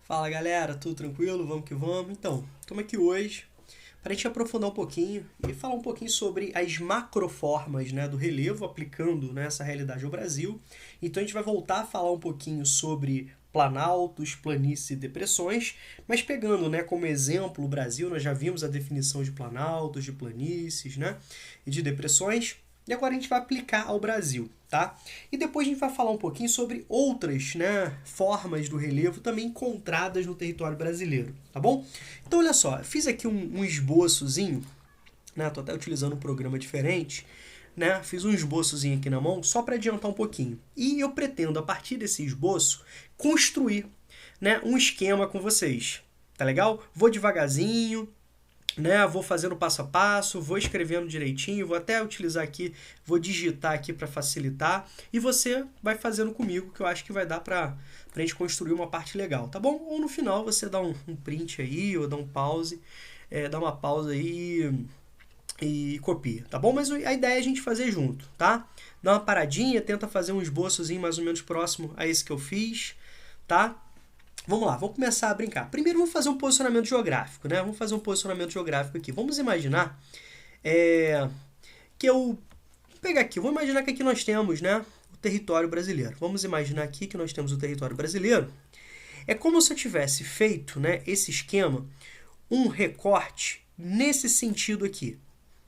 Fala galera, tudo tranquilo? Vamos que vamos? Então, estamos aqui hoje para a gente aprofundar um pouquinho e falar um pouquinho sobre as macroformas, né, do relevo, aplicando, né, essa realidade ao Brasil. Então a gente vai voltar a falar um pouquinho sobre planaltos, planícies e depressões, mas pegando, né, como exemplo o Brasil. Nós já vimos a definição de planaltos, de planícies, né, e de depressões. E agora a gente vai aplicar ao Brasil, tá? E depois a gente vai falar um pouquinho sobre outras, né, formas do relevo também encontradas no território brasileiro, tá bom? Então olha só, fiz aqui um esboçozinho, né? Tô até utilizando um programa diferente, né? Fiz um esboçozinho aqui na mão só para adiantar um pouquinho. E eu pretendo a partir desse esboço construir, né, um esquema com vocês. Tá legal? Vou devagarzinho, né? Vou fazendo passo a passo, vou escrevendo direitinho, vou até utilizar aqui, vou digitar aqui para facilitar e você vai fazendo comigo, que eu acho que vai dar para a gente construir uma parte legal, tá bom? Ou no final você dá um print aí, ou dá um pause, dá uma pausa aí e copia, tá bom? Mas a ideia é a gente fazer junto, tá? Dá uma paradinha, tenta fazer um esboçozinho mais ou menos próximo a esse que eu fiz, tá? Vamos lá, vamos começar a brincar. Primeiro vamos fazer um posicionamento geográfico, né? Vamos fazer um posicionamento geográfico aqui. Vamos imaginar que eu... Vou pegar aqui, vamos imaginar que aqui nós temos, né, o território brasileiro. Vamos imaginar aqui que nós temos o território brasileiro. É como se eu tivesse feito, né, esse esquema, um recorte nesse sentido aqui,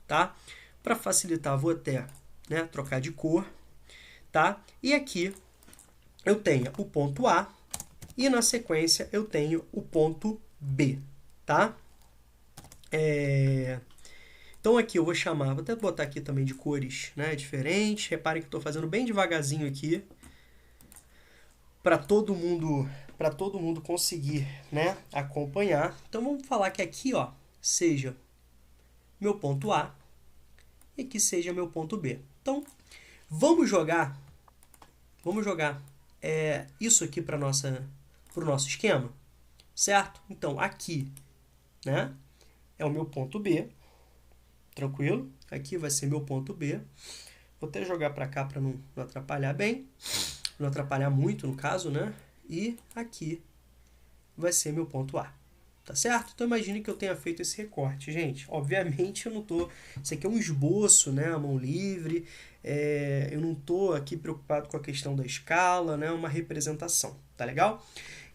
tá? Para facilitar, vou até, né, trocar de cor, tá? E aqui eu tenho o ponto A, e na sequência eu tenho o ponto B, tá? Então aqui eu vou chamar, vou até botar aqui também de cores, né, diferentes. Reparem que eu estou fazendo bem devagarzinho aqui para todo mundo conseguir, né, acompanhar. Então vamos falar que aqui, ó, seja meu ponto A e aqui seja meu ponto B. Então vamos jogar isso aqui para o nosso esquema, certo? Então aqui, né, é o meu ponto B, tranquilo? Aqui vai ser meu ponto B. Vou até jogar para cá para não atrapalhar bem, não atrapalhar muito no caso, né? E aqui vai ser meu ponto A, tá certo? Então imagine que eu tenha feito esse recorte, gente. Obviamente eu não tô... Isso aqui é um esboço, né? A mão livre. Eu não tô aqui preocupado com a questão da escala, né? Uma representação, tá legal?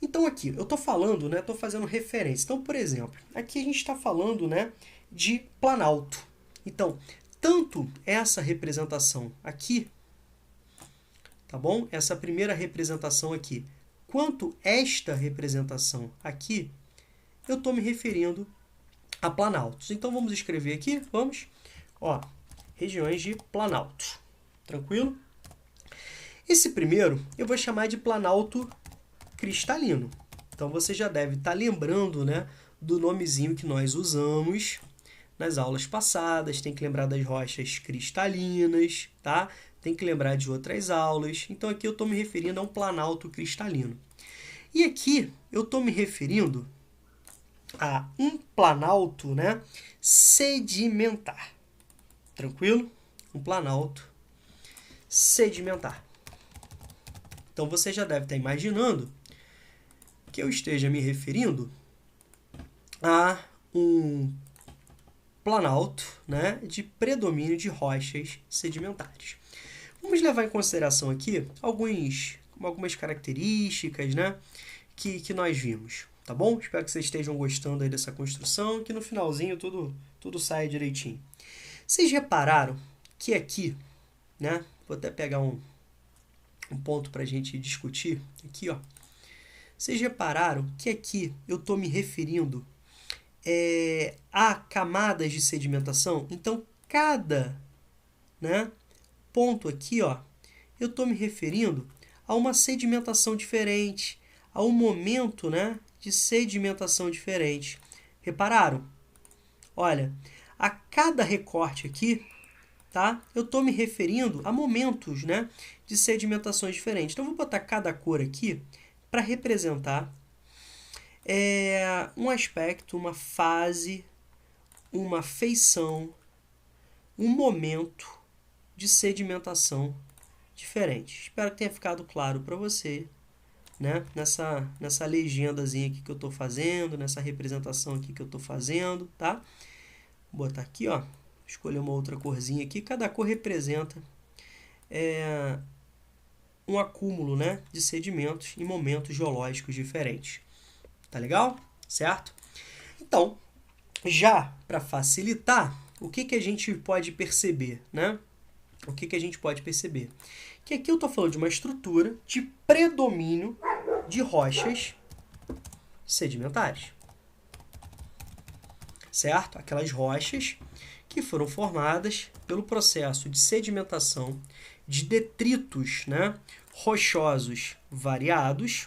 Então aqui, eu tô falando, né? Tô fazendo referência. Então, por exemplo, aqui a gente está falando, né, de planalto. Então, tanto essa representação aqui, tá bom? Essa primeira representação aqui, quanto esta representação aqui, eu estou me referindo a planaltos. Então vamos escrever aqui, vamos, ó, regiões de planalto, tranquilo? Esse primeiro eu vou chamar de planalto cristalino. Então você já deve estar lembrando, né, do nomezinho que nós usamos nas aulas passadas. Tem que lembrar das rochas cristalinas, tá? Tem que lembrar de outras aulas. Então aqui eu estou me referindo a um planalto cristalino. E aqui eu estou me referindo a um planalto, né, sedimentar. Tranquilo? Um planalto sedimentar. Então você já deve estar imaginando que eu esteja me referindo a um planalto, né, de predomínio de rochas sedimentares. Vamos levar em consideração aqui algumas características, né, que nós vimos, tá bom? Espero que vocês estejam gostando aí dessa construção, que no finalzinho tudo saia direitinho. Vocês repararam que aqui, né, vou até pegar um ponto para a gente discutir aqui, ó. Vocês repararam que aqui eu estou me referindo a camadas de sedimentação? Então, cada, né, ponto aqui, ó, eu estou me referindo a uma sedimentação diferente, a um momento, né, de sedimentação diferente. Repararam? Olha, a cada recorte aqui, tá, eu estou me referindo a momentos, né, de sedimentações diferentes. Então, eu vou botar cada cor aqui para representar um aspecto, uma fase, uma feição, um momento de sedimentação diferente. Espero que tenha ficado claro para você né, nessa legendazinha aqui que eu estou fazendo, nessa representação aqui que eu estou fazendo, tá? Vou botar aqui, ó, escolher uma outra corzinha aqui, cada cor representa um acúmulo, né, de sedimentos em momentos geológicos diferentes. Tá legal? Certo? Então, já para facilitar, o que a gente pode perceber, né? O que a gente pode perceber? Que aqui eu estou falando de uma estrutura de predomínio de rochas sedimentares. Certo? Aquelas rochas que foram formadas pelo processo de sedimentação de detritos, né, rochosos variados,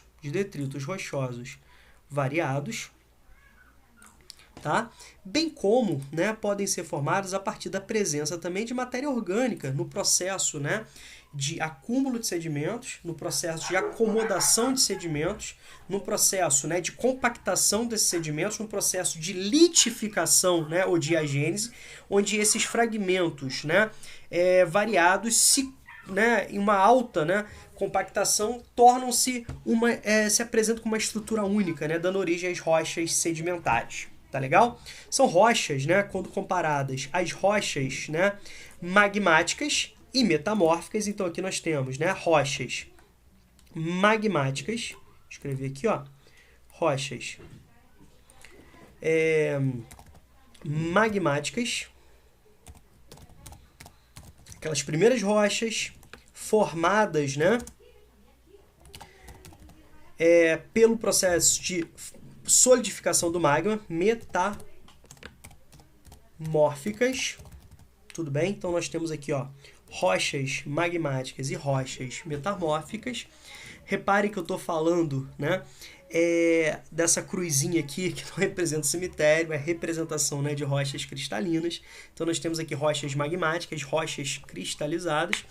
tá? Bem como, né, podem ser formadas a partir da presença também de matéria orgânica no processo, né, de acúmulo de sedimentos, no processo de acomodação de sedimentos, no processo, né, de compactação desses sedimentos, no processo de litificação, né, ou diagênese, onde esses fragmentos, né, variados em uma alta, né, compactação tornam-se se apresentam como uma estrutura única, né, dando origem às rochas sedimentares. Tá legal? São rochas, né, quando comparadas às rochas, né, magmáticas e metamórficas. Então aqui nós temos, né, rochas magmáticas. Vou escrever aqui, ó, rochas magmáticas, aquelas primeiras rochas formadas, né, pelo processo de solidificação do magma, metamórficas. Tudo bem? Então nós temos aqui, ó, rochas magmáticas e rochas metamórficas. Reparem que eu estou falando, né, dessa cruzinha aqui, que não representa o cemitério, é representação, né, de rochas cristalinas. Então nós temos aqui rochas magmáticas, rochas cristalizadas,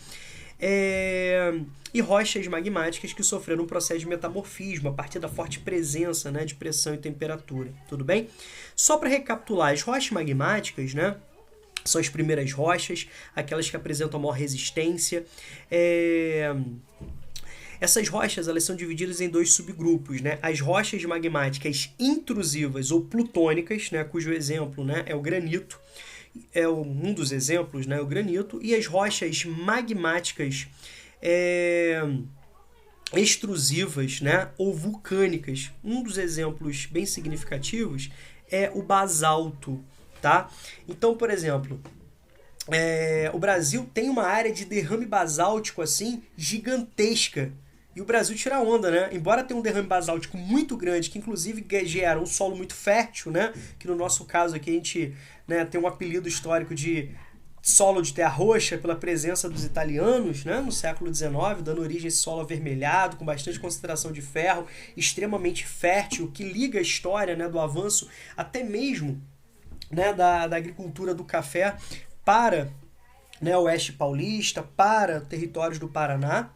e rochas magmáticas que sofreram um processo de metamorfismo a partir da forte presença, né, de pressão e temperatura. Tudo bem? Só para recapitular, as rochas magmáticas, né, são as primeiras rochas, aquelas que apresentam maior resistência. Essas rochas, elas são divididas em dois subgrupos, né? As rochas magmáticas intrusivas ou plutônicas, né, cujo exemplo, né, é o granito, um dos exemplos, né, o granito, e as rochas magmáticas extrusivas, né, ou vulcânicas. Um dos exemplos bem significativos é o basalto, tá? Então, por exemplo, o Brasil tem uma área de derrame basáltico assim gigantesca. E o Brasil tira onda, né? Embora tenha um derrame basáltico muito grande, que inclusive gera um solo muito fértil, né? Que no nosso caso aqui a gente, né, tem um apelido histórico de solo de terra roxa pela presença dos italianos, né, no século XIX, dando origem a esse solo avermelhado, com bastante concentração de ferro, extremamente fértil, que liga a história, né, do avanço até mesmo, né, da agricultura do café para, né, o oeste paulista, para territórios do Paraná,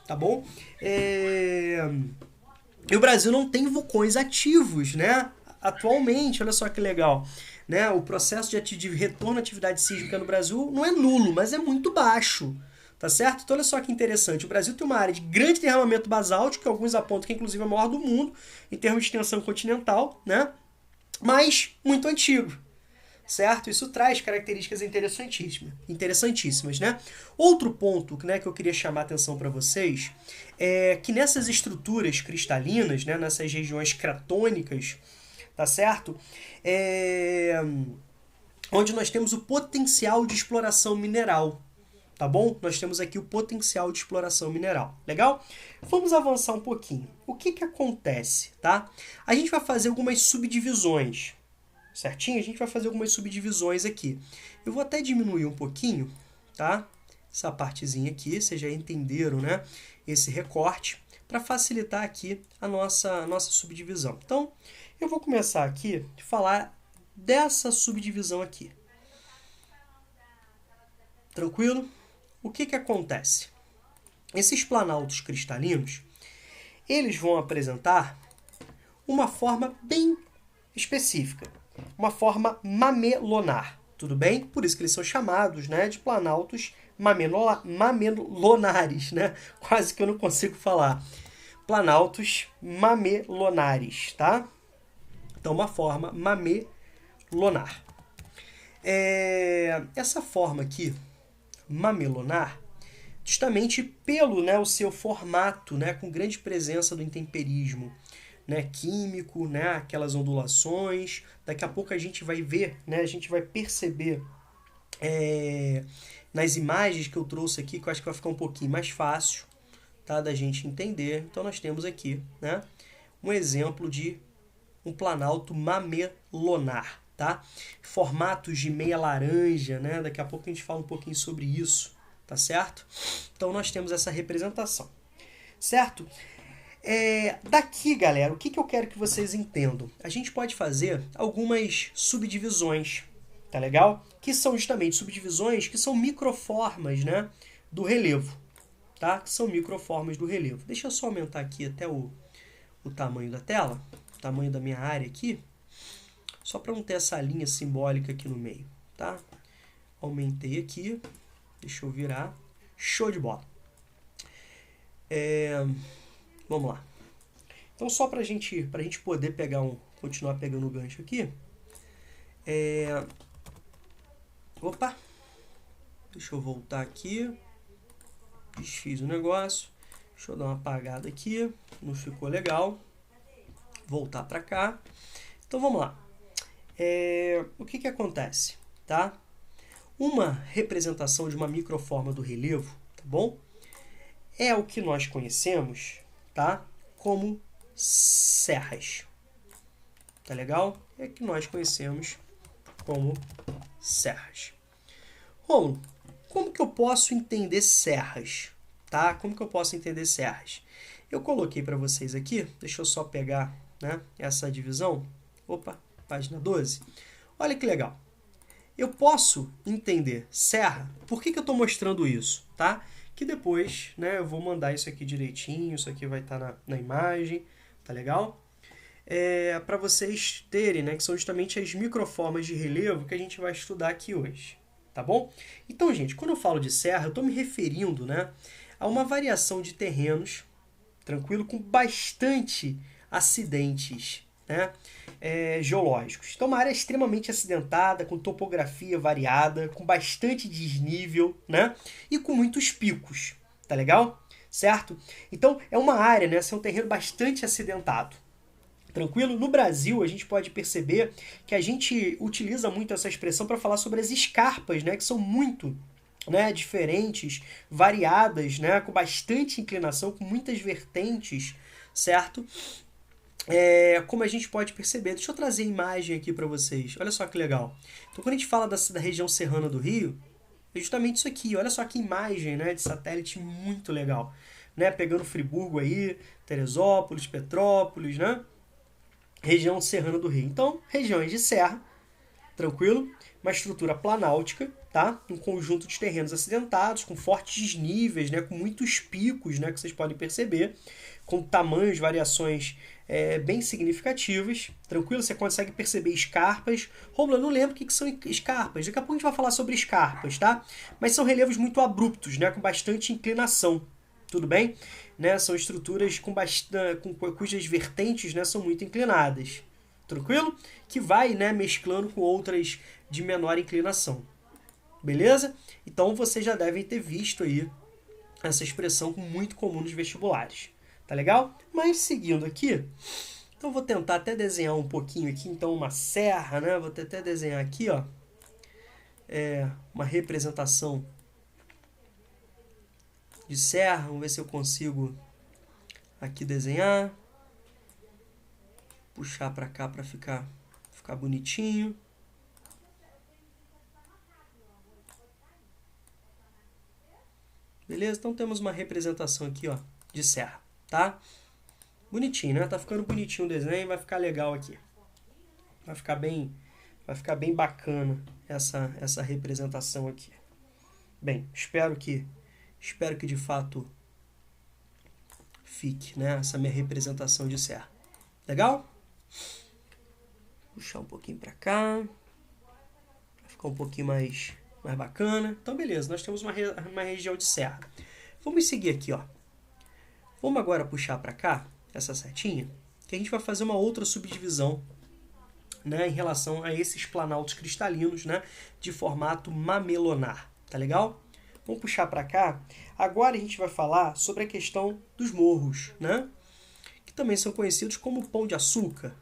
tá bom? E o Brasil não tem vulcões ativos, né, atualmente, olha só que legal. Né, o processo de retorno à atividade sísmica no Brasil não é nulo, mas é muito baixo, tá certo? Então olha só que interessante, o Brasil tem uma área de grande derramamento basáltico, que alguns apontam que inclusive é a maior do mundo, em termos de extensão continental, né? Mas muito antigo, certo? Isso traz características interessantíssimas, né? Outro ponto, né, que eu queria chamar a atenção para vocês é que nessas estruturas cristalinas, né, nessas regiões cratônicas, tá certo? Onde nós temos o potencial de exploração mineral, tá bom? Nós temos aqui o potencial de exploração mineral, legal? Vamos avançar um pouquinho. O que acontece, tá? A gente vai fazer algumas subdivisões, certinho? A gente vai fazer algumas subdivisões aqui. Eu vou até diminuir um pouquinho, tá? Essa partezinha aqui, vocês já entenderam, né? Esse recorte, para facilitar aqui a nossa subdivisão. Então, eu vou começar aqui a falar dessa subdivisão aqui. Tranquilo? O que acontece? Esses planaltos cristalinos, eles vão apresentar uma forma bem específica, uma forma mamelonar, tudo bem? Por isso que eles são chamados, né, de planaltos mamelonares, né? Quase que eu não consigo falar. planaltos mamelonares, tá? Então, uma forma mamelonar. Essa forma aqui, mamelonar, justamente pelo, né, o seu formato, né, com grande presença do intemperismo, né, químico, né, aquelas ondulações. Daqui a pouco a gente vai ver, né, a gente vai perceber nas imagens que eu trouxe aqui, que eu acho que vai ficar um pouquinho mais fácil, tá, da gente entender. Então nós temos aqui, né, um exemplo de um planalto mamelonar, tá? Formatos de meia laranja, né? Daqui a pouco a gente fala um pouquinho sobre isso, tá certo? Então nós temos essa representação, certo? Daqui, galera, o que eu quero que vocês entendam? A gente pode fazer algumas subdivisões, tá legal? Que são justamente subdivisões que são microformas, né, do relevo, tá? Que são microformas do relevo. Deixa eu só aumentar aqui até o tamanho da tela, o tamanho da minha área aqui, só para não ter essa linha simbólica aqui no meio, tá? Aumentei aqui, deixa eu virar, show de bola. Vamos lá. Então, só para a gente poder continuar pegando o gancho aqui, opa, deixa eu voltar aqui, desfiz o negócio, deixa eu dar uma apagada aqui, não ficou legal, voltar para cá. Então, vamos lá. O que acontece, tá? Uma representação de uma microforma do relevo, tá bom? É o que nós conhecemos, tá? Como serras. Tá legal? É o que nós conhecemos como serras. Rômulo, como que eu posso entender serras? Tá? Como que eu posso entender serras? Eu coloquei para vocês aqui, deixa eu só pegar, né, essa divisão. Opa, página 12. Olha que legal. Eu posso entender serra. Por que eu estou mostrando isso? Tá? Que depois, né, eu vou mandar isso aqui direitinho, isso aqui vai estar na imagem, tá legal? Para vocês terem, né, que são justamente as microformas de relevo que a gente vai estudar aqui hoje, tá bom? Então, gente, quando eu falo de serra, eu estou me referindo, né, a uma variação de terrenos, tranquilo, com bastante acidentes, né, geológicos. Então, uma área extremamente acidentada, com topografia variada, com bastante desnível, né, e com muitos picos, tá legal? Certo? Então, é uma área, né, é um terreno bastante acidentado. Tranquilo? No Brasil, a gente pode perceber que a gente utiliza muito essa expressão para falar sobre as escarpas, né, que são muito, né, diferentes, variadas, né, com bastante inclinação, com muitas vertentes, certo? Como a gente pode perceber, deixa eu trazer a imagem aqui para vocês. Olha só que legal. Então, quando a gente fala da região serrana do Rio, é justamente isso aqui. Olha só que imagem, né, de satélite muito legal, né, pegando Friburgo aí, Teresópolis, Petrópolis, né? Região serrana do Rio. Então, regiões de serra, tranquilo? Uma estrutura planáltica, tá? Um conjunto de terrenos acidentados, com fortes desníveis, né? Com muitos picos, né? Que vocês podem perceber, com tamanhos, variações bem significativas, tranquilo? Você consegue perceber escarpas. Rômulo, eu não lembro o que são escarpas. Daqui a pouco a gente vai falar sobre escarpas, tá? Mas são relevos muito abruptos, né? Com bastante inclinação. Tudo bem? Né? São estruturas cujas vertentes, né, são muito inclinadas. Tranquilo? Que vai, né, mesclando com outras de menor inclinação. Beleza? Então vocês já devem ter visto aí essa expressão muito comum nos vestibulares. Tá legal? Mas seguindo aqui, então vou tentar até desenhar um pouquinho aqui, então uma serra, né? Vou até desenhar aqui, ó, uma representação de serra. Vamos ver se eu consigo aqui desenhar. Puxar para cá para ficar bonitinho. Beleza? Então temos uma representação aqui, ó, de serra, tá? Bonitinho, né? Tá ficando bonitinho o desenho, vai ficar legal aqui. Vai ficar bem bacana essa representação aqui. Bem, espero que de fato fique, né, essa minha representação de serra. Legal? Puxar um pouquinho para cá, para ficar um pouquinho mais bacana. Então, beleza, nós temos uma região de serra. Vamos seguir aqui, ó. Vamos agora puxar para cá essa setinha, que a gente vai fazer uma outra subdivisão, né, em relação a esses planaltos cristalinos, né, de formato mamelonar. Tá legal? Vamos puxar para cá. Agora a gente vai falar sobre a questão dos morros, né, que também são conhecidos como pão de açúcar.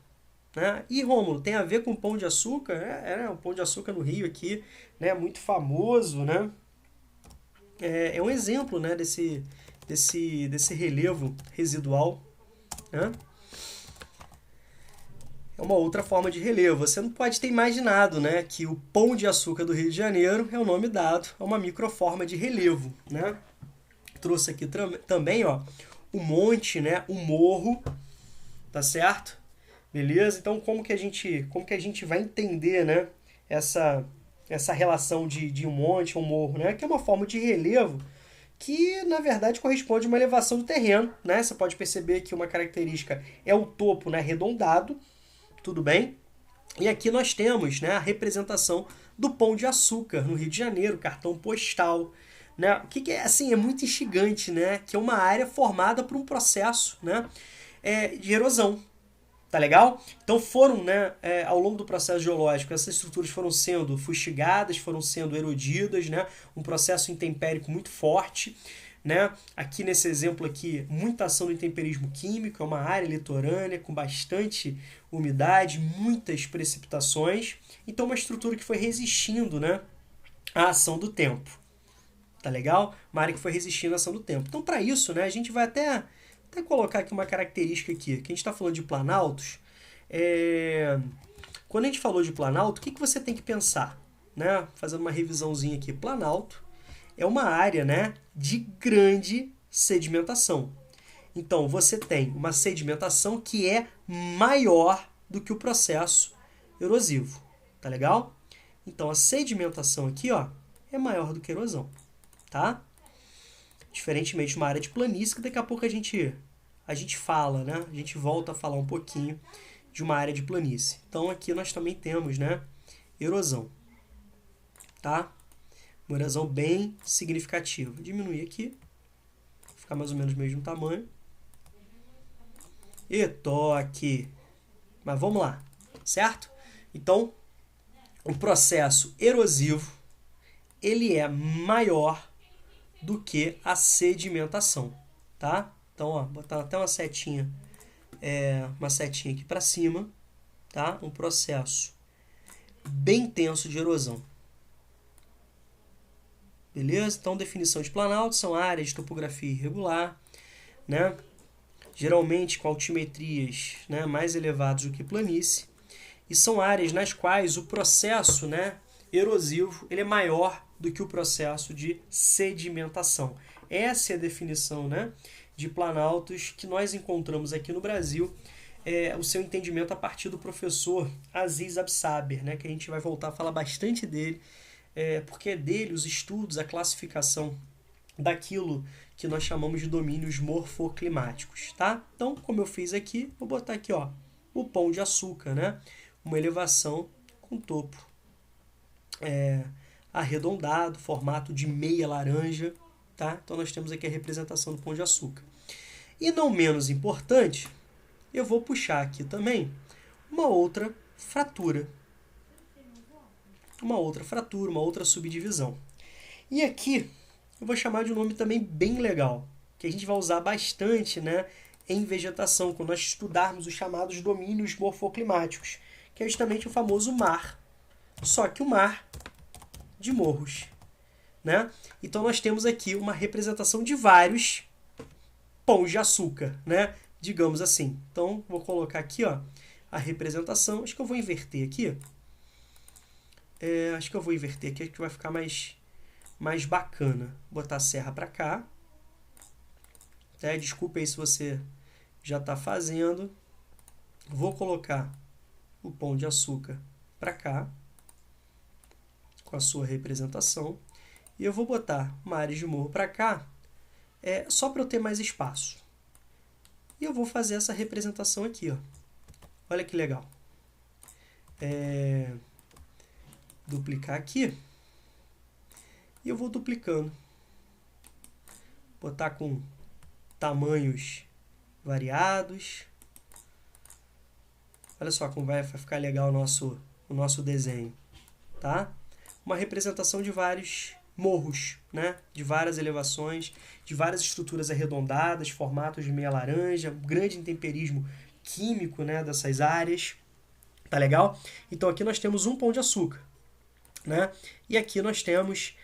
Né? E Rômulo, tem a ver com pão de açúcar? O pão de açúcar no Rio aqui, né, muito famoso, né? É um exemplo, né, desse relevo residual, né? É uma outra forma de relevo. Você não pode ter imaginado, né, que o pão de açúcar do Rio de Janeiro é o nome dado a uma microforma de relevo, né? Trouxe aqui também, ó, o monte, né, o morro, tá certo? Beleza? Então, como que a gente vai entender, né, essa relação de um monte, um morro, né? Que é uma forma de relevo que, na verdade, corresponde a uma elevação do terreno, né? Você pode perceber que uma característica é o topo, né, arredondado, tudo bem? E aqui nós temos, né, a representação do Pão de Açúcar no Rio de Janeiro, cartão postal, né? O que é assim, é muito instigante, né? Que é uma área formada por um processo, né, de erosão. Tá legal? Então foram, né, ao longo do processo geológico, essas estruturas foram sendo fustigadas, foram sendo erodidas, né, um processo intempérico muito forte, né? Aqui nesse exemplo aqui, muita ação do intemperismo químico, é uma área litorânea com bastante umidade, muitas precipitações, então uma estrutura que foi resistindo, né, à ação do tempo. Tá legal? Uma área que foi resistindo à ação do tempo. Então, para isso, né, a gente vai até colocar aqui uma característica aqui, que a gente está falando de planaltos. Quando a gente falou de planalto, o que você tem que pensar? Né? Fazendo uma revisãozinha aqui. Planalto é uma área, né, de grande sedimentação. Então, você tem uma sedimentação que é maior do que o processo erosivo. Tá legal? Então, a sedimentação aqui, ó, é maior do que a erosão. Tá? Diferentemente de uma área de planície, que daqui a pouco a gente fala, né? A gente volta a falar um pouquinho de uma área de planície. Então aqui nós também temos, né, erosão, tá? Uma erosão bem significativa. Vou diminuir aqui, ficar mais ou menos do mesmo tamanho. E toque. Mas vamos lá, certo? Então, o processo erosivo, ele é maior do que a sedimentação, tá? Então, ó, botar até uma setinha aqui para cima, tá? Um processo bem intenso de erosão. Beleza? Então, definição de planalto são áreas de topografia irregular, né? Geralmente com altimetrias, né, mais elevadas do que planície, e são áreas nas quais o processo, né, erosivo ele é maior do que o processo de sedimentação. Essa é a definição, né, de planaltos que nós encontramos aqui no Brasil, o seu entendimento a partir do professor Aziz Absaber, né, que a gente vai voltar a falar bastante dele, porque é dele os estudos, a classificação daquilo que nós chamamos de domínios morfoclimáticos, tá? Então, como eu fiz aqui, vou botar aqui, ó, o Pão de Açúcar, né? Uma elevação com topo arredondado, formato de meia laranja, tá? Então nós temos aqui a representação do Pão de Açúcar. E não menos importante, eu vou puxar aqui também uma outra fratura. Uma outra subdivisão. E aqui eu vou chamar de um nome também bem legal, que a gente vai usar bastante, né, em vegetação, quando nós estudarmos os chamados domínios morfoclimáticos, que é justamente o famoso mar. Só que o mar de morros, né? Então nós temos aqui uma representação de vários pães de açúcar, né? Digamos assim. Então vou colocar aqui, ó, a representação. Acho que eu vou inverter aqui. Acho que vai ficar mais bacana. Vou botar a serra para cá. Desculpa aí se você já está fazendo. Vou colocar o pão de açúcar para cá, com a sua representação. E eu vou botar uma área de morro para cá, só para eu ter mais espaço. E eu vou fazer essa representação aqui, ó. Olha que legal. Duplicar aqui. E eu vou duplicando. Botar com tamanhos variados. Olha só como vai ficar legal o nosso desenho, tá? Uma representação de vários morros, né? De várias elevações, de várias estruturas arredondadas, formatos de meia laranja, um grande intemperismo químico, né, dessas áreas. Tá legal? Então aqui nós temos um pão de açúcar, né? E aqui nós temos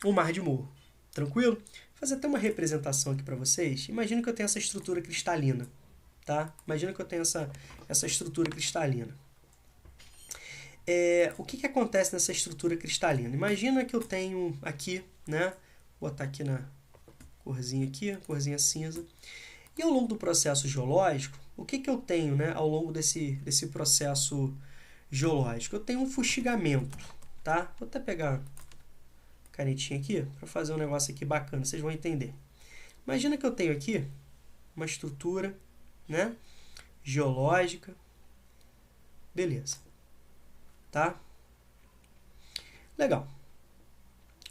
um mar de morro. Tranquilo? Vou fazer até uma representação aqui para vocês. Imagina que eu tenho essa estrutura cristalina, tá? Imagina que eu tenho essa estrutura cristalina. O que acontece nessa estrutura cristalina? Imagina que eu tenho aqui, né? Vou botar aqui na corzinha cinza. E ao longo do processo geológico, o que eu tenho, né, ao longo desse processo geológico? Eu tenho um fustigamento, tá? Vou até pegar a canetinha aqui para fazer um negócio aqui bacana, vocês vão entender. Imagina que eu tenho aqui uma estrutura, né, geológica. Beleza. Tá? Legal.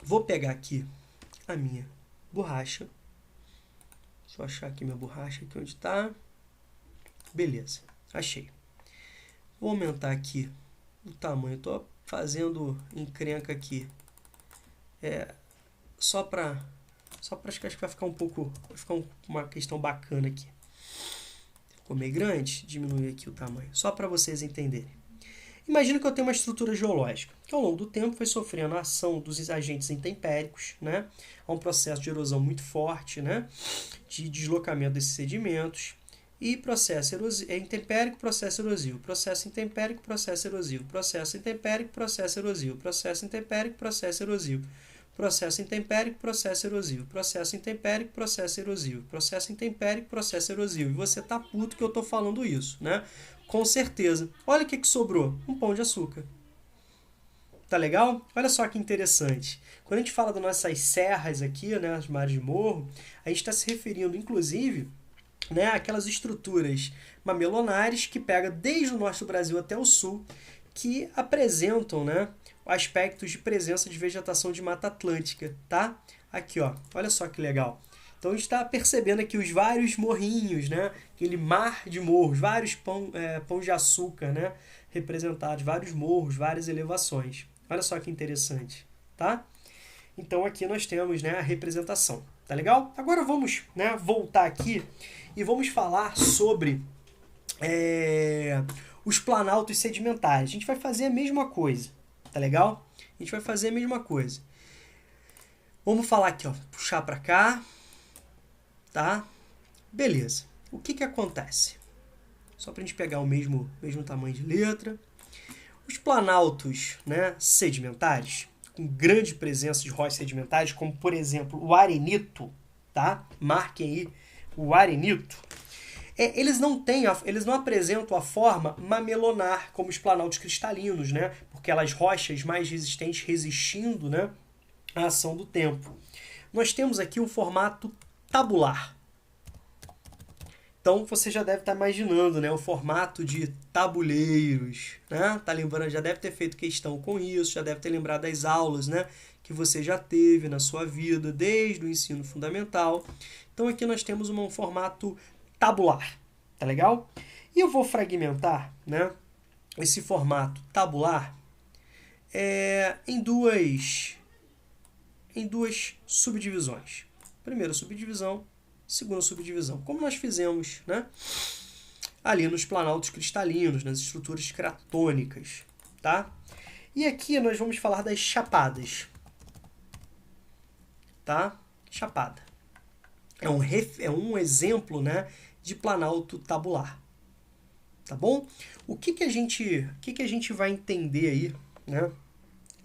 Vou pegar aqui a minha borracha. Deixa eu achar aqui minha borracha, aqui onde está. Beleza, achei. Vou aumentar aqui o tamanho. Estou fazendo encrenca aqui. Só para acho que vai ficar um pouco, uma questão bacana aqui. Ficou meio grande, diminuir aqui o tamanho, só para vocês entenderem. Imagina que eu tenho uma estrutura geológica que ao longo do tempo foi sofrendo a ação dos agentes intempéricos, né? Há um processo de erosão muito forte, né? De deslocamento desses sedimentos e processo intempérico, processo erosivo, processo intempérico, processo erosivo, processo intempérico, processo erosivo, processo intempérico, processo erosivo, processo intempérico, processo erosivo, processo intempérico, processo erosivo, processo intempérico, processo erosivo. E você tá puto que eu tô falando isso, né? Com certeza. Olha o que sobrou. Um pão de açúcar. Tá legal? Olha só que interessante. Quando a gente fala das nossas serras aqui, né, as mares de morro, a gente está se referindo, inclusive, né, àquelas estruturas mamelonares que pega desde o norte do Brasil até o sul, que apresentam, né, aspectos de presença de vegetação de Mata Atlântica, tá? Aqui, ó. Olha só que legal. Então a gente está percebendo aqui os vários morrinhos, né? Aquele mar de morros, vários pães de açúcar, né? Representados, vários morros, várias elevações. Olha só que interessante, tá? Então aqui nós temos, né, a representação, tá legal? Agora vamos, né, voltar aqui e vamos falar sobre os planaltos sedimentares. A gente vai fazer a mesma coisa, tá legal? A gente vai fazer a mesma coisa. Vamos falar aqui, ó, puxar para cá. Tá? Beleza. O que acontece? Só para a gente pegar o mesmo tamanho de letra. Os planaltos, né, sedimentares, com grande presença de rochas sedimentares, como por exemplo o arenito, tá? Marquem aí o arenito. Eles não apresentam a forma mamelonar como os planaltos cristalinos, né? Porque aquelas rochas mais resistentes resistindo, né, à ação do tempo. Nós temos aqui um formato tabular. Então você já deve estar imaginando, né, o formato de tabuleiros, né? Tá lembrando, já deve ter feito questão com isso, já deve ter lembrado das aulas, né, que você já teve na sua vida desde o ensino fundamental. Então aqui nós temos um formato tabular, tá legal? E eu vou fragmentar, né, esse formato tabular em duas subdivisões. Primeira subdivisão, segunda subdivisão, como nós fizemos, né, ali nos planaltos cristalinos, nas estruturas cratônicas, tá? E aqui nós vamos falar das chapadas, tá? Chapada é um exemplo, né, de planalto tabular, tá bom? O que a gente vai entender aí, né,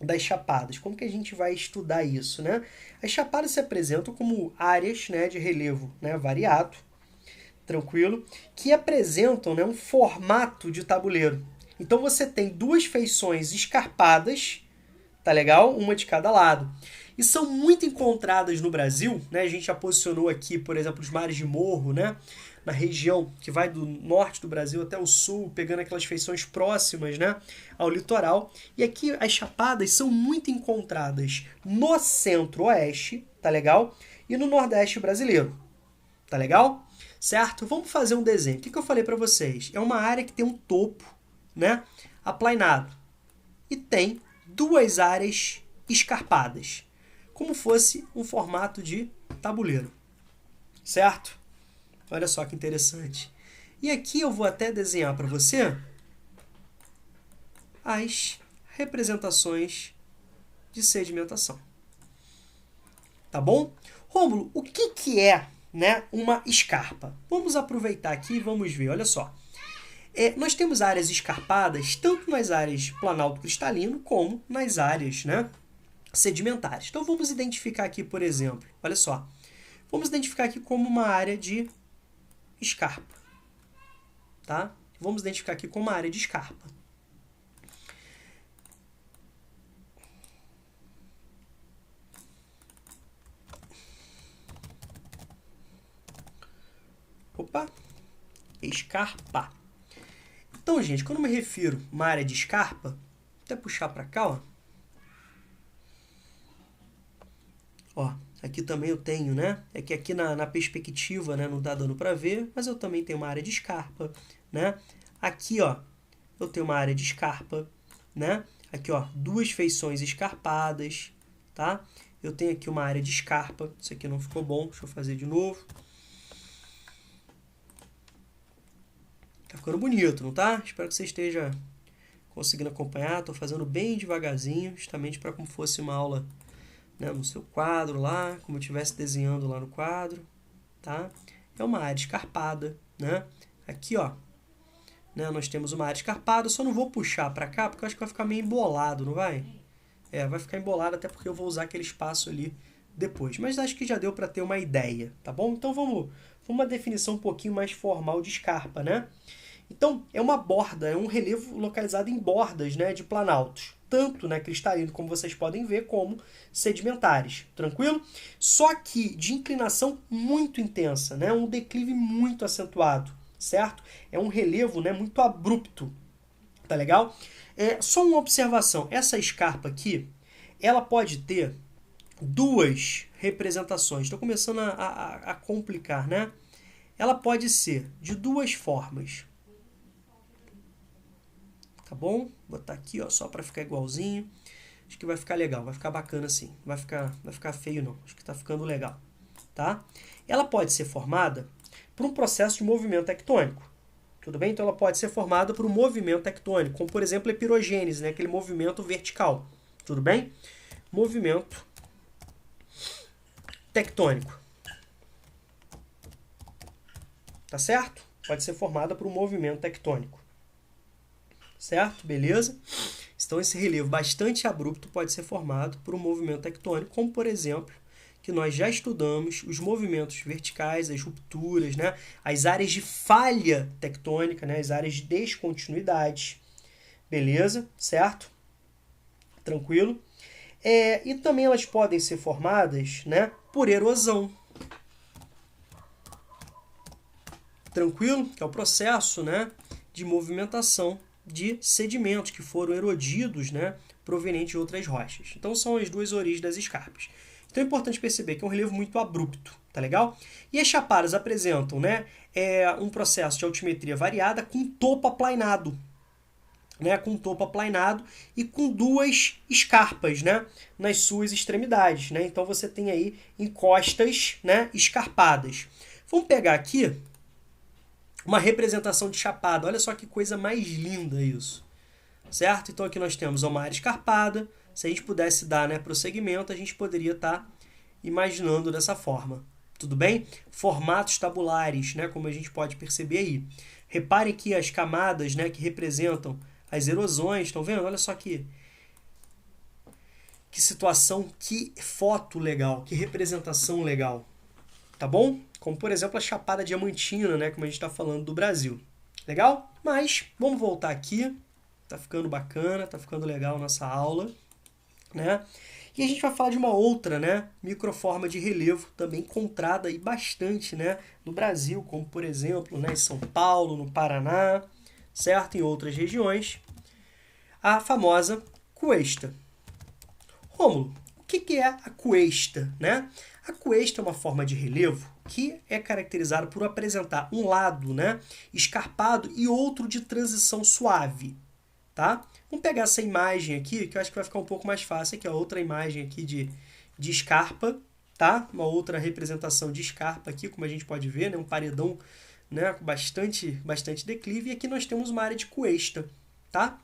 das chapadas? Como que a gente vai estudar isso, né? As chapadas se apresentam como áreas, né, de relevo, né, variado, tranquilo, que apresentam, né, um formato de tabuleiro. Então você tem duas feições escarpadas, tá legal? Uma de cada lado. E são muito encontradas no Brasil, né? A gente já posicionou aqui, por exemplo, os mares de morro, né, na região que vai do norte do Brasil até o sul, pegando aquelas feições próximas, né, ao litoral. E aqui as chapadas são muito encontradas no centro-oeste, tá legal? e no Nordeste brasileiro. Tá legal? Certo? Vamos fazer um desenho. O que eu falei para vocês? É uma área que tem um topo, né, aplainado e tem duas áreas escarpadas, como fosse um formato de tabuleiro. Certo? Olha só que interessante. E aqui eu vou até desenhar para você as representações de sedimentação. Tá bom? Rômulo, o que é, né, uma escarpa? Vamos aproveitar aqui e vamos ver. Olha só. Nós temos áreas escarpadas tanto nas áreas planalto cristalino como nas áreas, né, sedimentares. Então vamos identificar aqui, por exemplo, olha só. Vamos identificar aqui como uma área de escarpa. Tá? Vamos identificar aqui como uma área de escarpa. Opa! Escarpa. Então, gente, quando eu me refiro a uma área de escarpa, vou até puxar para cá, ó. Ó, aqui também eu tenho, né? É que aqui na perspectiva, né, não dá dando para ver, mas eu também tenho uma área de escarpa, né? Aqui, ó, eu tenho uma área de escarpa, né? Aqui, ó, duas feições escarpadas, tá? Eu tenho aqui uma área de escarpa. Isso aqui não ficou bom, deixa eu fazer de novo. Tá ficando bonito, não tá? Espero que você esteja conseguindo acompanhar. Estou fazendo bem devagarzinho, justamente para como fosse uma aula, né, no seu quadro lá, como eu estivesse desenhando lá no quadro, tá? É uma área escarpada, né? Aqui, ó, né, nós temos uma área escarpada. Só não vou puxar para cá, porque eu acho que vai ficar meio embolado, não vai? Vai ficar embolado, até porque eu vou usar aquele espaço ali depois. Mas acho que já deu para ter uma ideia, tá bom? Então vamos uma definição um pouquinho mais formal de escarpa, né? Então, é uma borda, é um relevo localizado em bordas, né, de planaltos, tanto, né, cristalino, como vocês podem ver, como sedimentares, tranquilo? Só que de inclinação muito intensa, né, um declive muito acentuado, certo? É um relevo, né, muito abrupto, tá legal? Só uma observação, essa escarpa aqui, ela pode ter duas representações. Estou começando a complicar, né? Ela pode ser de duas formas. Tá bom? Vou botar aqui, ó, só para ficar igualzinho. Acho que vai ficar legal, vai ficar bacana assim. Vai ficar feio não. Acho que tá ficando legal, tá? Ela pode ser formada por um processo de movimento tectônico. Tudo bem? Então ela pode ser formada por um movimento tectônico, como por exemplo a pirogênese, né? Aquele movimento vertical. Tudo bem? Movimento tectônico. Tá certo? Pode ser formada por um movimento tectônico. Certo? Beleza? Então esse relevo bastante abrupto pode ser formado por um movimento tectônico, como por exemplo, que nós já estudamos, os movimentos verticais, as rupturas, né? As áreas de falha tectônica, né? As áreas de descontinuidade. Beleza? Certo? Tranquilo? E também elas podem ser formadas, né, por erosão. Tranquilo? Que é o processo, né, de movimentação de sedimentos que foram erodidos, né, provenientes de outras rochas. Então são as duas origens das escarpas. Então é importante perceber que é um relevo muito abrupto, tá legal? E as chapadas apresentam, né, um processo de altimetria variada com topo aplainado, né, com topo aplainado e com duas escarpas, né, nas suas extremidades, né? Então você tem aí encostas, né, escarpadas. Vamos pegar aqui uma representação de chapada. Olha só que coisa mais linda isso. Certo? Então aqui nós temos uma área escarpada. Se a gente pudesse dar, né, prosseguimento, a gente poderia estar imaginando dessa forma. Tudo bem? Formatos tabulares, né, como a gente pode perceber aí. Reparem que as camadas, né, que representam as erosões, estão vendo? Olha só que situação, que foto legal, que representação legal. Tá bom? Como, por exemplo, a Chapada Diamantina, né? Como a gente está falando do Brasil. Legal? Mas, vamos voltar aqui. Tá ficando bacana, tá ficando legal a nossa aula, né? E a gente vai falar de uma outra, né, microforma de relevo, também encontrada aí bastante, né, no Brasil, como, por exemplo, né, em São Paulo, no Paraná, certo? Em outras regiões. A famosa cuesta. Rômulo, o que é a cuesta, né? A cuesta é uma forma de relevo que é caracterizada por apresentar um lado, né, escarpado e outro de transição suave, tá? Vamos pegar essa imagem aqui, que eu acho que vai ficar um pouco mais fácil, aqui, ó, outra imagem aqui de escarpa, tá? Uma outra representação de escarpa aqui, como a gente pode ver, né, um paredão, né, com bastante declive, e aqui nós temos uma área de cuesta, tá?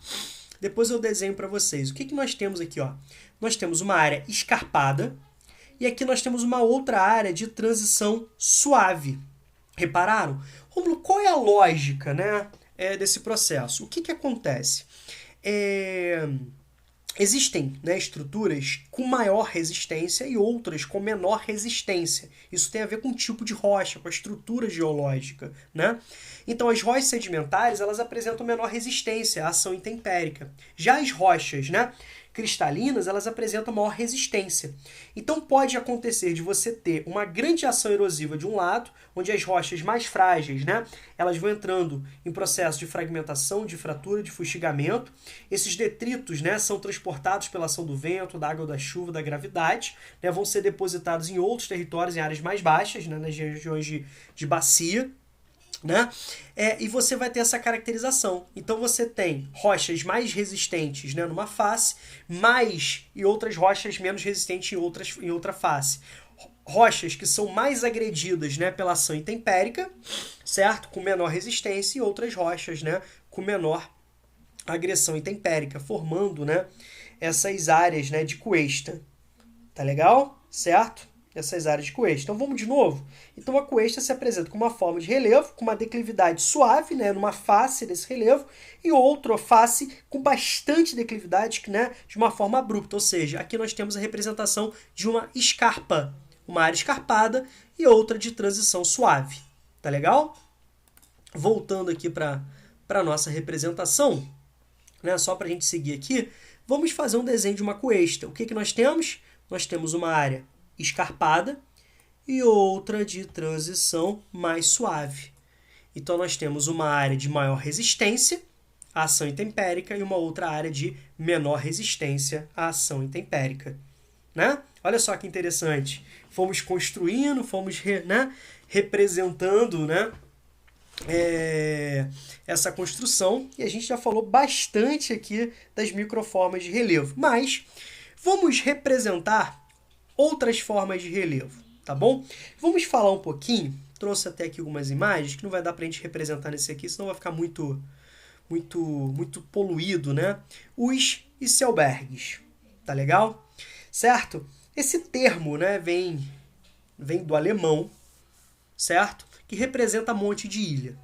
Depois eu desenho para vocês. O que nós temos aqui, ó? Nós temos uma área escarpada, e aqui nós temos uma outra área de transição suave. Repararam? Rômulo, qual é a lógica, né, desse processo? O que acontece? Existem, né, estruturas com maior resistência e outras com menor resistência. Isso tem a ver com o tipo de rocha, com a estrutura geológica, né? Então, as rochas sedimentares, elas apresentam menor resistência à ação intempérica. Já as rochas, né, cristalinas, elas apresentam maior resistência. Então, pode acontecer de você ter uma grande ação erosiva de um lado, onde as rochas mais frágeis, né, elas vão entrando em processo de fragmentação, de fratura, de fustigamento. Esses detritos, né, são transportados pela ação do vento, da água, da chuva, da gravidade, né, vão ser depositados em outros territórios, em áreas mais baixas, né, nas regiões de bacia, né? E você vai ter essa caracterização. Então você tem rochas mais resistentes, né, numa face, e outras rochas menos resistentes em outra face. Rochas que são mais agredidas, né, pela ação intempérica, certo? Com menor resistência, e outras rochas, né, com menor agressão intempérica, formando, né, essas áreas, né, de cuesta. Tá legal? Certo? Essas áreas de cuesta. Então vamos de novo? Então a cuesta se apresenta com uma forma de relevo, com uma declividade suave, né, numa face desse relevo, e outra face com bastante declividade, né, de uma forma abrupta. Ou seja, aqui nós temos a representação de uma escarpa, uma área escarpada e outra de transição suave. Tá legal? Voltando aqui para a nossa representação, né, só para a gente seguir aqui, vamos fazer um desenho de uma cuesta. O que nós temos? Nós temos uma área escarpada e outra de transição mais suave. Então, nós temos uma área de maior resistência à ação intempérica e uma outra área de menor resistência à ação intempérica. Né? Olha só que interessante. Fomos construindo, fomos representando, né, essa construção, e a gente já falou bastante aqui das microformas de relevo. Mas vamos representar outras formas de relevo, tá bom? Vamos falar um pouquinho, trouxe até aqui algumas imagens, que não vai dar pra gente representar nesse aqui, senão vai ficar muito poluído, né? Os icebergs, tá legal? Certo? Esse termo, né, vem do alemão, certo? Que representa monte de ilha,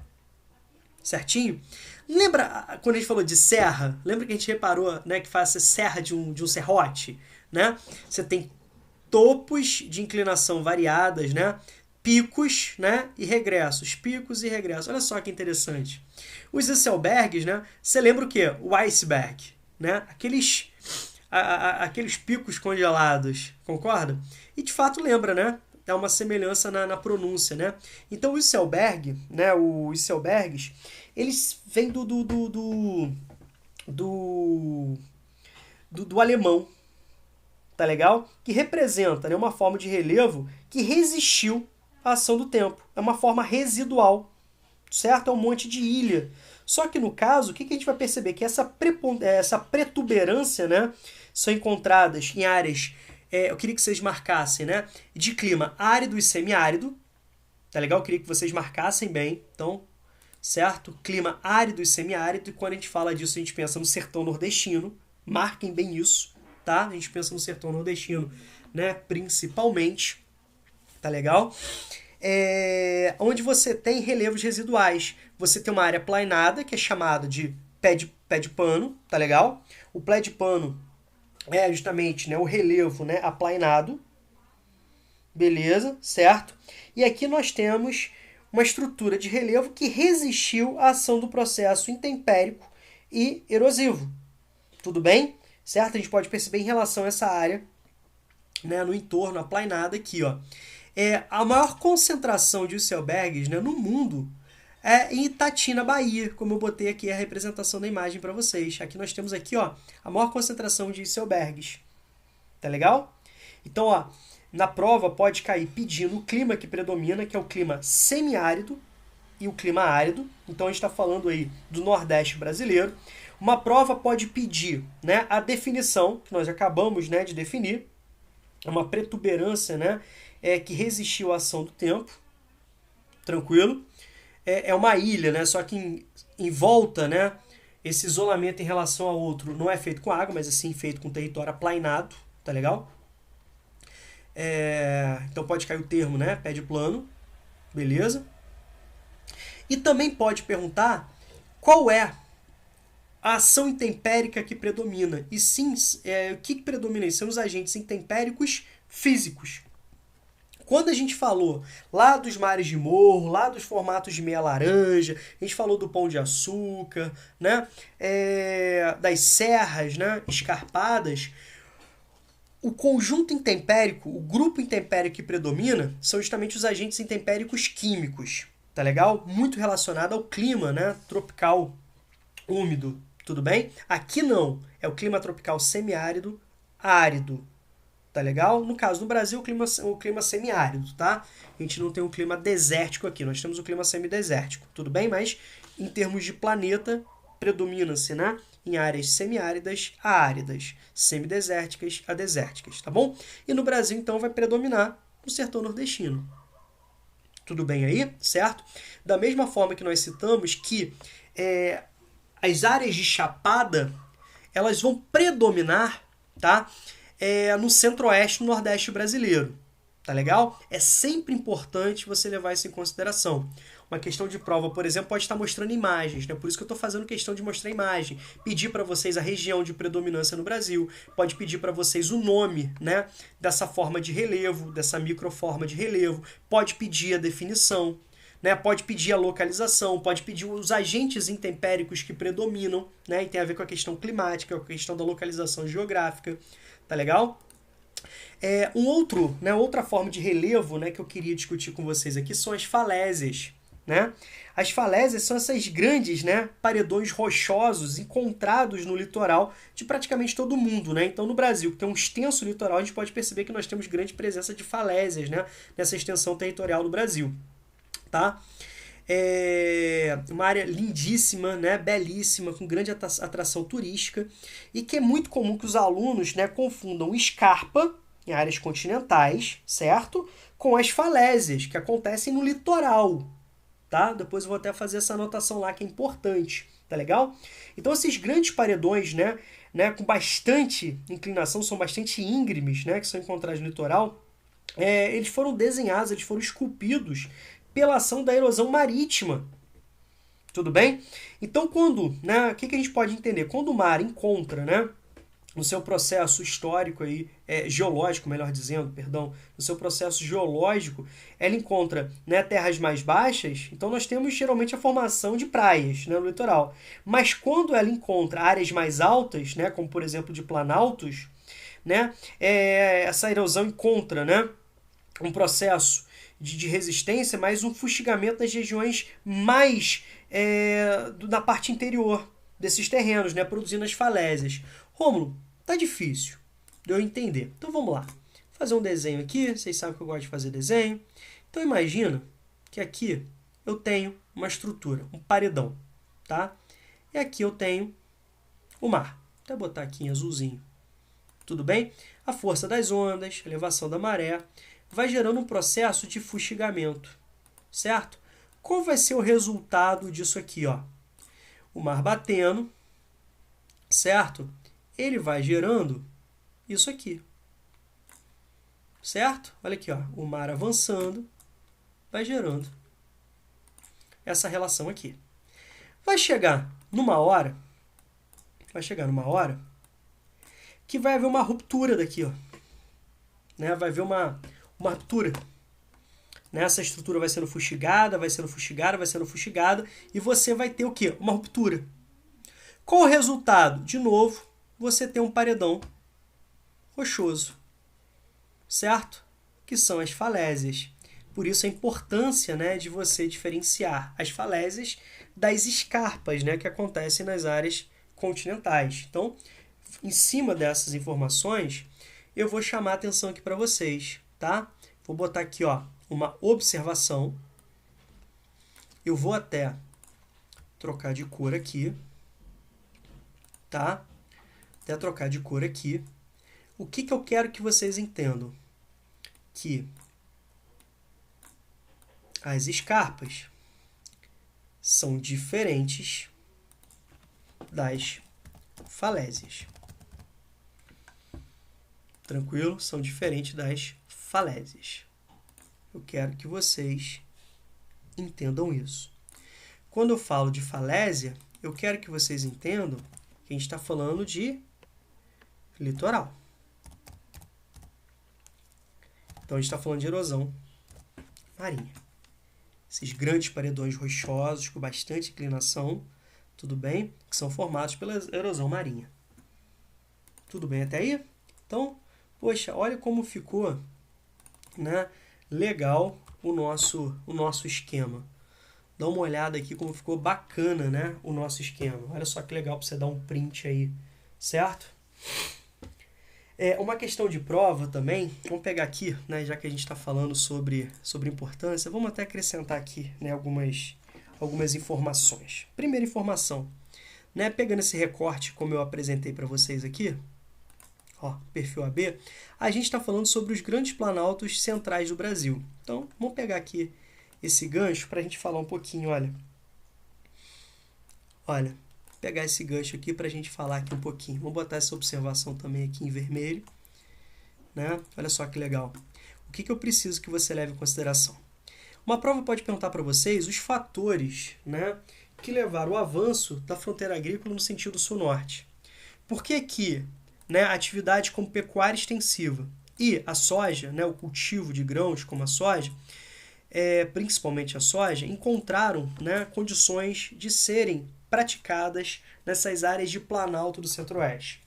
certinho? Lembra quando a gente falou de serra? Lembra que a gente reparou, né, que faz essa serra de um serrote, né? Você tem topos de inclinação variadas, né? Picos, né, e regressos, picos e regressos. Olha só que interessante. Os icebergs, né? Você lembra o quê? O iceberg, né? Aqueles picos congelados, concorda? E de fato lembra, né? Dá uma semelhança na pronúncia, né? Então o iceberg, né? Os icebergs, eles vêm do alemão. Tá legal? Que representa, né, uma forma de relevo que resistiu à ação do tempo. É uma forma residual, certo? É um monte de ilha. Só que no caso, o que a gente vai perceber? Que essa protuberância, né, são encontradas em áreas, eu queria que vocês marcassem, né, de clima árido e semiárido. Tá legal? Eu queria que vocês marcassem bem. Então, certo? Clima árido e semiárido. E quando a gente fala disso, a gente pensa no sertão nordestino. Marquem bem isso. Tá? A gente pensa no sertão nordestino, né, principalmente, tá legal? Onde você tem relevos residuais. Você tem uma área plainada, que é chamada de pé de pano, tá legal? O pé de pano é justamente, né, o relevo, né, aplainado, beleza, certo? E aqui nós temos uma estrutura de relevo que resistiu à ação do processo intempérico e erosivo, tudo bem? Certo? A gente pode perceber em relação a essa área, né, no entorno, aplainada aqui, ó. A maior concentração de icebergs, né, no mundo é em Itatina, Bahia, como eu botei aqui a representação da imagem para vocês. Aqui nós temos aqui, ó, a maior concentração de icebergs. Tá legal? Então, ó, na prova pode cair pedindo o clima que predomina, que é o clima semiárido e o clima árido. Então a gente está falando aí do Nordeste brasileiro. Uma prova pode pedir, né, a definição, que nós acabamos, né, de definir, uma protuberância, né, que resistiu à ação do tempo, tranquilo. É uma ilha, né, só que em volta, né, esse isolamento em relação ao outro não é feito com água, mas assim feito com território aplainado, tá legal? Então pode cair o termo, né, pé de plano, beleza? E também pode perguntar qual é a ação intempérica que predomina. E sim, o que predomina? São os agentes intempéricos físicos. Quando a gente falou lá dos mares de morro, lá dos formatos de meia laranja, a gente falou do Pão de Açúcar, né? Das serras, né, escarpadas, o conjunto intempérico, o grupo intempérico que predomina, são justamente os agentes intempéricos químicos, tá legal? Muito relacionado ao clima, né, tropical úmido, tudo bem? Aqui não, é o clima tropical semiárido, árido, tá legal? No caso do Brasil, o clima semiárido, tá? A gente não tem um clima desértico aqui, nós temos o clima semidesértico, tudo bem? Mas em termos de planeta, predomina-se, né, em áreas semiáridas a áridas, semidesérticas a desérticas, tá bom? E no Brasil, então, vai predominar o sertão nordestino. Tudo bem aí, certo? Da mesma forma que nós citamos que as áreas de chapada, elas vão predominar, tá? No centro-oeste e no nordeste brasileiro, tá legal? É sempre importante você levar isso em consideração. Uma questão de prova, por exemplo, pode estar mostrando imagens, né? Por isso que eu estou fazendo questão de mostrar imagem. Pedir para vocês a região de predominância no Brasil. Pode pedir para vocês o nome, né, dessa forma de relevo, dessa microforma de relevo. Pode pedir a definição, né? Pode pedir a localização, pode pedir os agentes intempéricos que predominam, né? E tem a ver com a questão climática, com a questão da localização geográfica. Tá legal? Outra forma de relevo, né, que eu queria discutir com vocês aqui são as falésias. Né? As falésias são essas grandes, né, paredões rochosos encontrados no litoral de praticamente todo mundo. Né? Então, no Brasil, que tem um extenso litoral, a gente pode perceber que nós temos grande presença de falésias, né, nessa extensão territorial do Brasil. Tá? Uma área lindíssima, né, belíssima, com grande atração turística e que é muito comum que os alunos, né, confundam escarpa em áreas continentais, certo? Com as falésias que acontecem no litoral. Tá? Depois eu vou até fazer essa anotação lá que é importante, tá legal? Então esses grandes paredões, né, com bastante inclinação, são bastante íngremes, né, que são encontrados no litoral, eles foram desenhados, eles foram esculpidos pela ação da erosão marítima, tudo bem? Então quando, né, o que a gente pode entender? Quando o mar encontra, né, no seu processo histórico aí, geológico, melhor dizendo, perdão, no seu processo geológico, ela encontra, né, terras mais baixas, então nós temos geralmente a formação de praias, né, no litoral. Mas quando ela encontra áreas mais altas, né, como por exemplo de planaltos, né, essa erosão encontra, né, um processo de resistência, mais um fustigamento das regiões mais na parte interior desses terrenos, né, produzindo as falésias. Rômulo, tá difícil de eu entender. Então vamos lá. Vou fazer um desenho aqui. Vocês sabem que eu gosto de fazer desenho. Então imagina que aqui eu tenho uma estrutura, um paredão, tá? E aqui eu tenho o mar. Vou até botar aqui em azulzinho. Tudo bem? A força das ondas, a elevação da maré, vai gerando um processo de fustigamento, certo? Qual vai ser o resultado disso aqui, ó? O mar batendo, certo? Ele vai gerando isso aqui, certo? Olha aqui, ó, o mar avançando vai gerando essa relação aqui. Vai chegar numa hora que vai haver uma ruptura daqui, ó, né? Vai haver uma ruptura. Essa estrutura vai sendo fustigada, vai sendo fustigada, vai sendo fustigada e você vai ter o quê? Uma ruptura. Qual o resultado? De novo, você tem um paredão rochoso, certo? Que são as falésias. Por isso a importância, né, de você diferenciar as falésias das escarpas, né, que acontecem nas áreas continentais. Então, em cima dessas informações, eu vou chamar a atenção aqui para vocês, tá? Vou botar aqui, ó, uma observação. Eu vou até trocar de cor aqui, tá? Até trocar de cor aqui. O que eu quero que vocês entendam? Que as escarpas são diferentes das falésias. Tranquilo? São diferentes das falésias. Eu quero que vocês entendam isso. Quando eu falo de falésia, eu quero que vocês entendam que a gente está falando de litoral. Então, a gente está falando de erosão marinha. Esses grandes paredões rochosos com bastante inclinação, tudo bem? Que são formados pela erosão marinha. Tudo bem até aí? Então, poxa, olha como ficou, né, legal o nosso esquema. Dá uma olhada aqui como ficou bacana, né, o nosso esquema. Olha só que legal para você dar um print aí, certo? Uma questão de prova também, vamos pegar aqui, né, já que a gente está falando sobre importância, vamos até acrescentar aqui, né, algumas informações. Primeira informação, né, pegando esse recorte como eu apresentei para vocês aqui, ó, perfil AB, a gente está falando sobre os grandes planaltos centrais do Brasil. Então, vamos pegar aqui esse gancho para a gente falar um pouquinho, olha, pegar esse gancho aqui para a gente falar aqui um pouquinho. Vamos botar essa observação também aqui em vermelho, né? Olha só que legal. O que eu preciso que você leve em consideração? Uma prova pode perguntar para vocês os fatores, né, que levaram o avanço da fronteira agrícola no sentido sul-norte. Por que que, né, atividades como pecuária extensiva e a soja, né, o cultivo de grãos como a soja, principalmente a soja, encontraram, né, condições de serem praticadas nessas áreas de planalto do centro-oeste?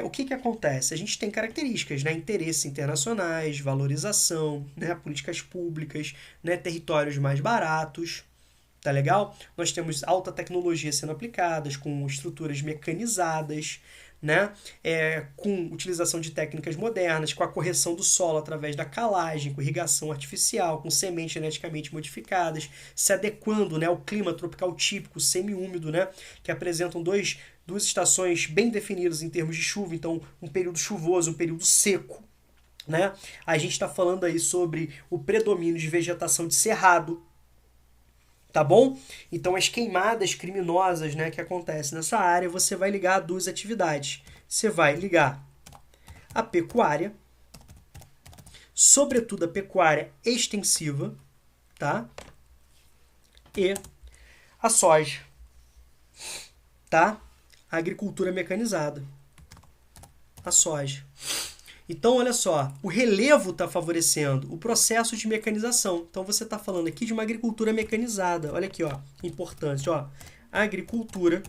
O que acontece? A gente tem características, né, interesses internacionais, valorização, né, políticas públicas, né, territórios mais baratos. Tá legal? Nós temos alta tecnologia sendo aplicadas, com estruturas mecanizadas, né? Com utilização de técnicas modernas, com a correção do solo através da calagem, com irrigação artificial, com sementes geneticamente modificadas, se adequando, né, ao clima tropical típico, semiúmido, né, que apresentam duas estações bem definidas em termos de chuva, então um período chuvoso, um período seco. Né? A gente está falando aí sobre o predomínio de vegetação de cerrado, tá bom? Então, as queimadas criminosas, né, que acontecem nessa área, você vai ligar a duas atividades. Você vai ligar a pecuária, sobretudo a pecuária extensiva, tá? E a soja, tá? A agricultura mecanizada, a soja. Então, olha só, o relevo está favorecendo o processo de mecanização. Então, você está falando aqui de uma agricultura mecanizada. Olha aqui, ó, importante, ó, agricultura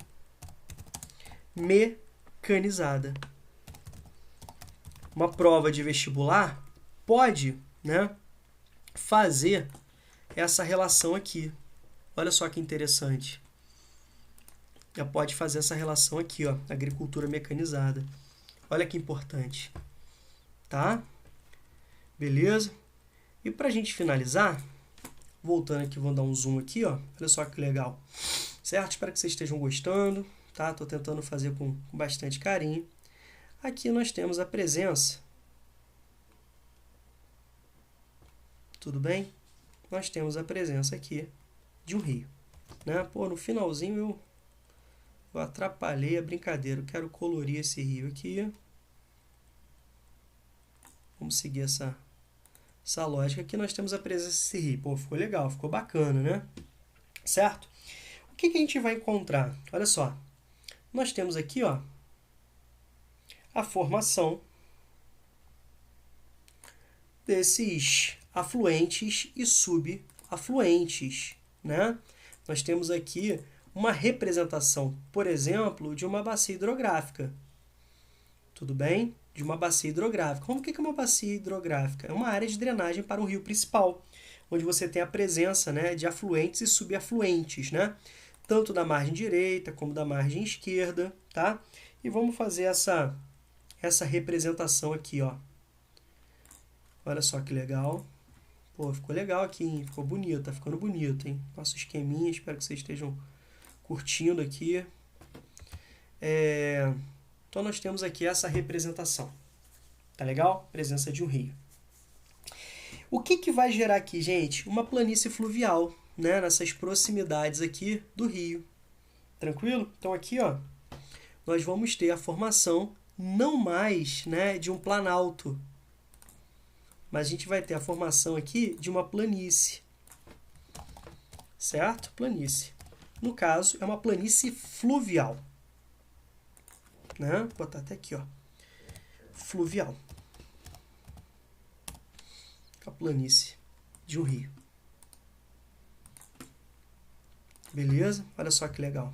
mecanizada. Uma prova de vestibular pode, né, fazer essa relação aqui. Olha só que interessante. Já pode fazer essa relação aqui, ó, agricultura mecanizada. Olha que importante. Tá? Beleza? E pra gente finalizar, voltando aqui, vou dar um zoom aqui, ó. Olha só que legal. Certo? Espero que vocês estejam gostando, tá? Tô tentando fazer com bastante carinho. Aqui nós temos a presença. Tudo bem? Nós temos a presença aqui de um rio, né? Pô, no finalzinho eu atrapalhei a brincadeira. Eu quero colorir esse rio aqui. Vamos seguir essa lógica. Aqui nós temos a presença desse rio. Pô, ficou legal, ficou bacana, né? Certo? O que a gente vai encontrar? Olha só. Nós temos aqui, ó, a formação desses afluentes e subafluentes, né? Nós temos aqui uma representação, por exemplo, de uma bacia hidrográfica. Tudo bem? De uma bacia hidrográfica. Como que é uma bacia hidrográfica? É uma área de drenagem para um rio principal, onde você tem a presença, né, de afluentes e subafluentes, né? Tanto da margem direita como da margem esquerda, tá? E vamos fazer essa essa representação aqui, ó. Olha só que legal. Pô, ficou legal aqui, hein? Ficou bonito, tá ficando bonito, hein? Nosso esqueminha, espero que vocês estejam curtindo aqui. Então, nós temos aqui essa representação. Tá legal? Presença de um rio. O que vai gerar aqui, gente? Uma planície fluvial, né? Nessas proximidades aqui do rio. Tranquilo? Então, aqui, ó, nós vamos ter a formação não mais, né, de um planalto, mas a gente vai ter a formação aqui de uma planície. Certo? Planície. No caso, é uma planície fluvial. Né? Vou botar até aqui, ó. Fluvial. A planície de um rio. Beleza? Olha só que legal.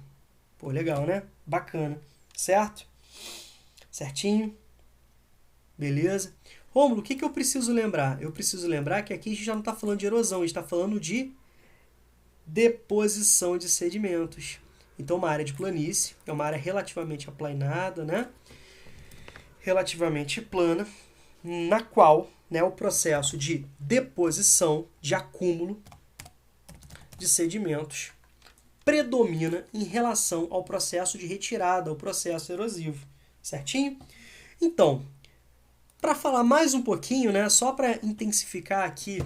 Pô, legal, né? Bacana. Certo? Certinho? Beleza? Rômulo, o que eu preciso lembrar? Eu preciso lembrar que aqui a gente já não está falando de erosão, a gente está falando de deposição de sedimentos. Então, uma área de planície é uma área relativamente aplainada, né? Relativamente plana, na qual, né, o processo de deposição, de acúmulo de sedimentos predomina em relação ao processo de retirada, ao processo erosivo. Certinho? Então, para falar mais um pouquinho, né, só para intensificar aqui,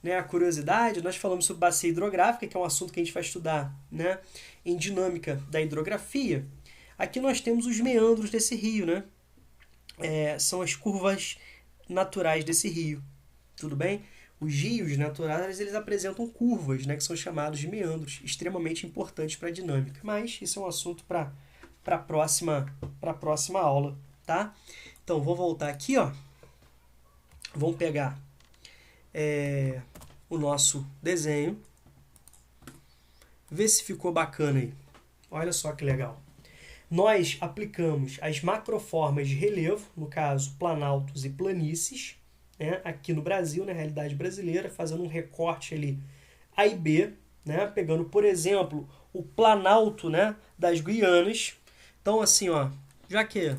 né, a curiosidade, nós falamos sobre bacia hidrográfica, que é um assunto que a gente vai estudar, né, em dinâmica da hidrografia. Aqui nós temos os meandros desse rio, né? São as curvas naturais desse rio. Tudo bem? Os rios naturais, eles apresentam curvas, né, que são chamados de meandros, extremamente importantes para a dinâmica. Mas isso é um assunto para a próxima aula, tá? Então, vou voltar aqui, ó. Vamos pegar o nosso desenho. Ver se ficou bacana aí. Olha só que legal. Nós aplicamos as macroformas de relevo, no caso, planaltos e planícies, né, aqui no Brasil, na realidade brasileira, fazendo um recorte ali A e B, né, pegando, por exemplo, o planalto, né, das Guianas. Então, assim, ó, já que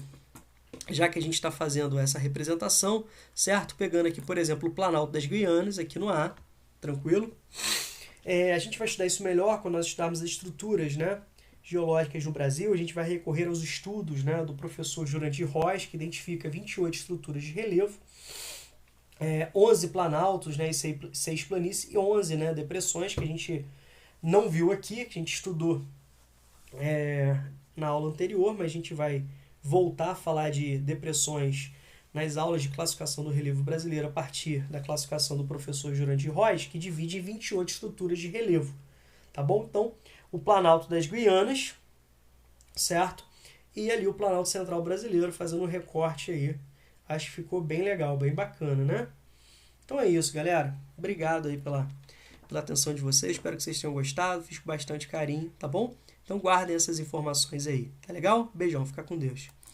a gente está fazendo essa representação, certo? Pegando aqui, por exemplo, o planalto das Guianas, aqui no A, tranquilo? A gente vai estudar isso melhor quando nós estudarmos as estruturas, né, geológicas no Brasil. A gente vai recorrer aos estudos, né, do professor Jurandir Rocha, que identifica 28 estruturas de relevo, 11 planaltos, né, e 6 planícies, e 11, né, depressões, que a gente não viu aqui, que a gente estudou na aula anterior, mas a gente vai voltar a falar de depressões nas aulas de classificação do relevo brasileiro a partir da classificação do professor Jurandir Rocha, que divide em 28 estruturas de relevo. Tá bom? Então, o Planalto das Guianas, certo? E ali o Planalto Central Brasileiro, fazendo um recorte aí. Acho que ficou bem legal, bem bacana, né? Então é isso, galera. Obrigado aí pela atenção de vocês. Espero que vocês tenham gostado. Fiz com bastante carinho, tá bom? Então guardem essas informações aí. Tá legal? Beijão, fica com Deus.